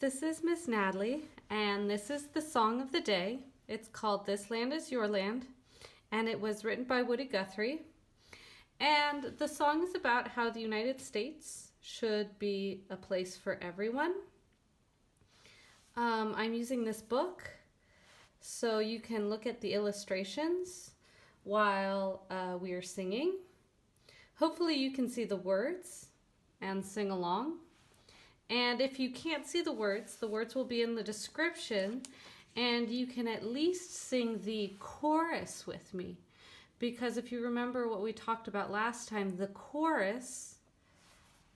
this is Miss Natalie, and this is the song of the day. It's called This Land Is Your Land, and it was written by Woody Guthrie. And the song is about how the United States should be a place for everyone. I'm using this book so you can look at the illustrations while we are singing. Hopefully you can see the words and sing along. And if you can't see the words will be in the description, and you can at least sing the chorus with me. Because if you remember what we talked about last time, the chorus,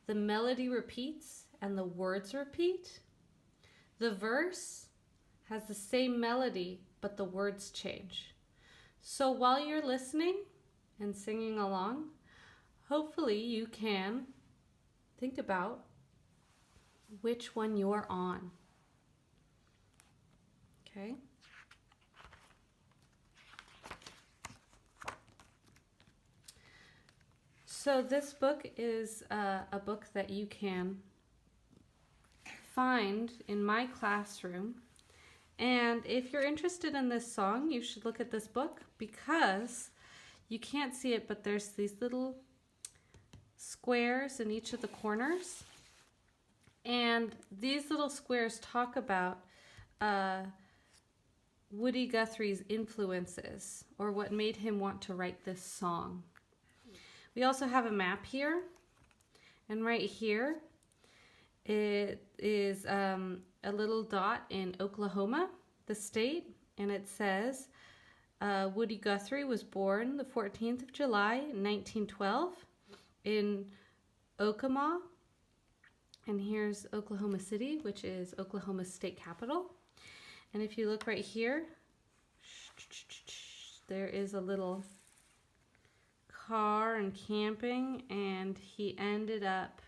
the melody repeats and the words repeat. The verse has the same melody, but the words change. So while you're listening and singing along, hopefully you can think about which one you're on. Okay? So this book is a book that you can find in my classroom. And if you're interested in this song, you should look at this book, because you can't see it, but there's these little squares in each of the corners. And these little squares talk about Woody Guthrie's influences, or what made him want to write this song. We also have a map here, and right here it is a little dot in Oklahoma, the state, and it says Woody Guthrie was born the 14th of July, 1912 in Okemah. And here's Oklahoma City, which is Oklahoma's state capital. And if you look right here, there is a little car and camping, and he ended up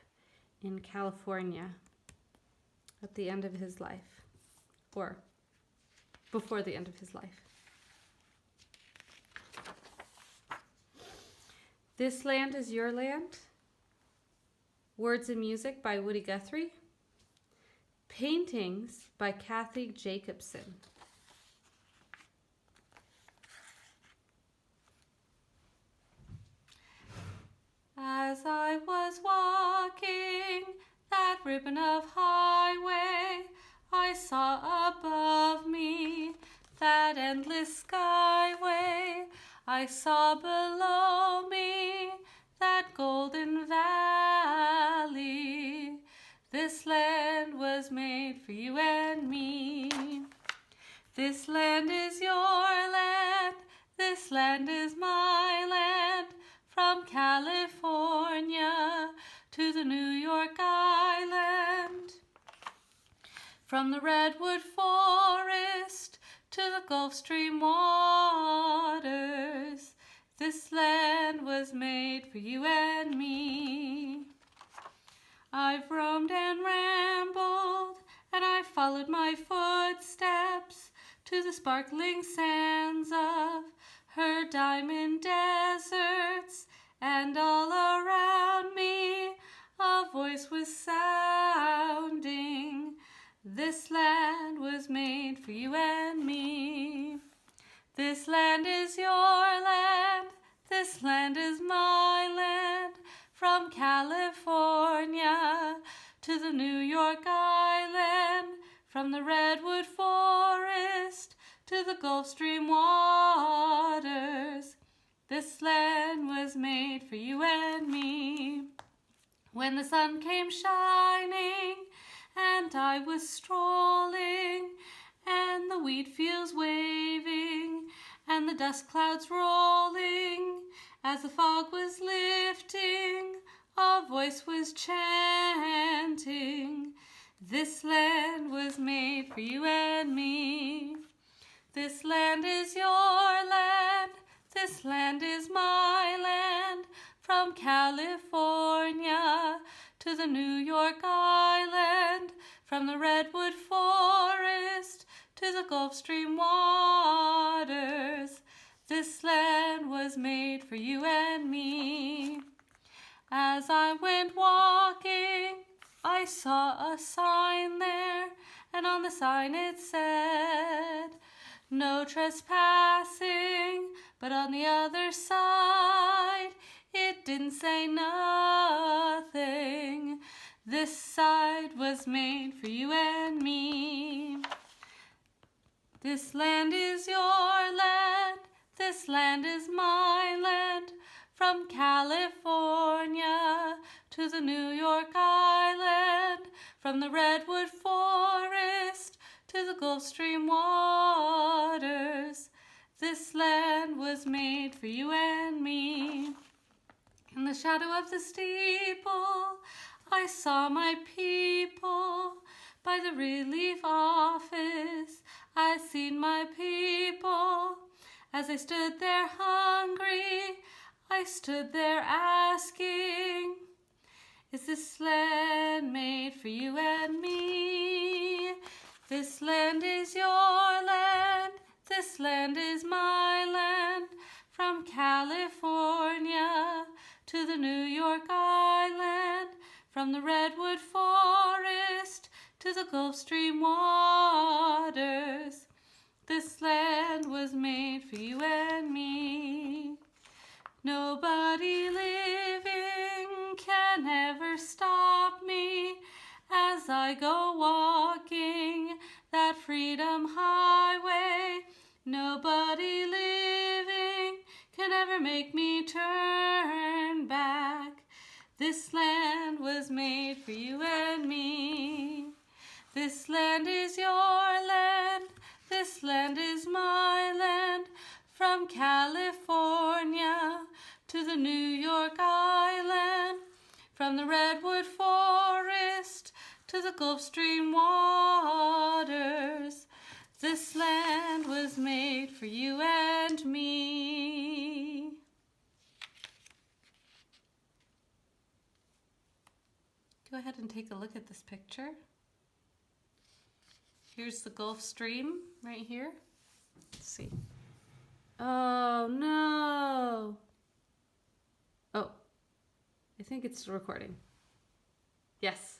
in California at the end of his life, or before the end of his life. This Land Is Your Land. Words and music by Woody Guthrie. Paintings by Jakobsen. As I was walking that ribbon of highway, I saw above me that endless skyway. I saw below me that golden valley. This land was made for you and me. This land is your land. This land is my land. From California to the New York Island. From the redwood forest to the Gulf Stream waters. This land was made for you and me. I've roamed and rambled, and I followed my footsteps to the sparkling sands of her diamond deserts, and all around me a voice was sounding. This land was made for you and me. This land is your land. This land is my land. From California to the New York Island. From the redwood forest to the Gulf Stream waters. This land was made for you and me. When the sun came shining and I was strolling, and the wheat fields waving and the dust clouds rolling, as the fog was lifting, a voice was chanting. This land was made for you and me. This land is your land. This land is my land. From California to the New York Island. From the redwood forest to the Gulf Stream waters. This land was made for you and me. As I went walking, I saw a sign there and on the sign it said, "No trespassing," but on the other side, it didn't say nothing. This side was made for you and me. This land is your land, this land is my land, from California to the New York Island, from the redwood forest to the Gulf Stream waters. This land was made for you and me. In the shadow of the steeple, I saw my people. By the relief office, I seen my people. As I stood there hungry, I stood there asking, is this land made for you and me? This land is your land, this land is my land, from California to the New York Island, from the redwood forest to the Gulf Stream waters. This land was made for you and me. Nobody living can ever stop me as I go walking that freedom highway. Nobody living can ever make me turn back. This land was made for you and me. This land is your land, this land is my land, from California to the New York Island, from the redwood forest to the Gulf Stream waters. This land was made for you and me. Go ahead and take a look at this picture. Here's the Gulf Stream right here. Let's see. Oh no. Oh, I think it's recording. Yes,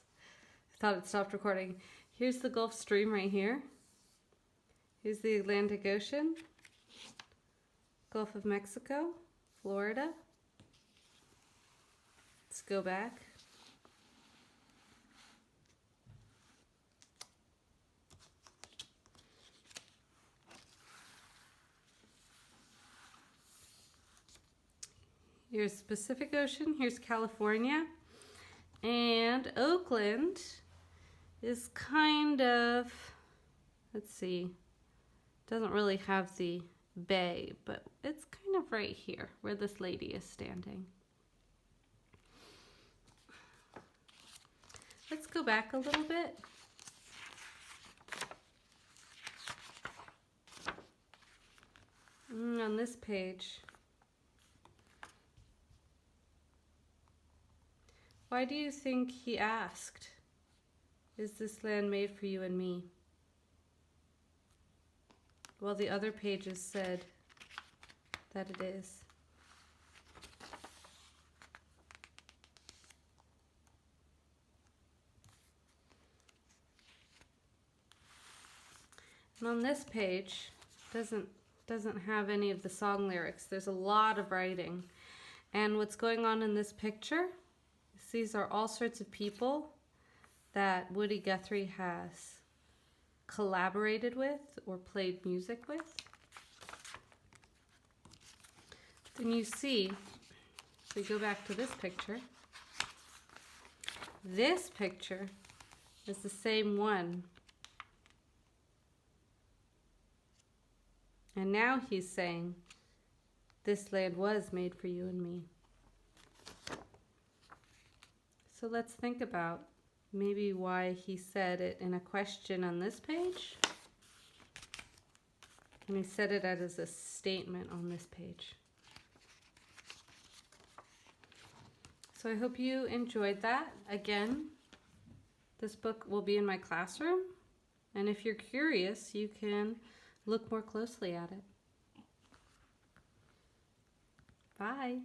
I thought it stopped recording. Here's the Gulf Stream right here. Here's the Atlantic Ocean, Gulf of Mexico, Florida. Let's go back. Here's Pacific Ocean, here's California, and Oakland is kind of, let's see, doesn't really have the bay, but it's kind of right here where this lady is standing. Let's go back a little bit. On this page, why do you think he asked, is this land made for you and me? Well, the other pages said that it is. And on this page, doesn't have any of the song lyrics. There's a lot of writing. And what's going on in this picture, these are all sorts of people that Woody Guthrie has collaborated with or played music with. Then you see, if we go back to this picture is the same one. And now he's saying, this land was made for you and me. So let's think about maybe why he said it in a question on this page, and he said it as a statement on this page. So I hope you enjoyed that. Again, this book will be in my classroom, and if you're curious, you can look more closely at it. Bye.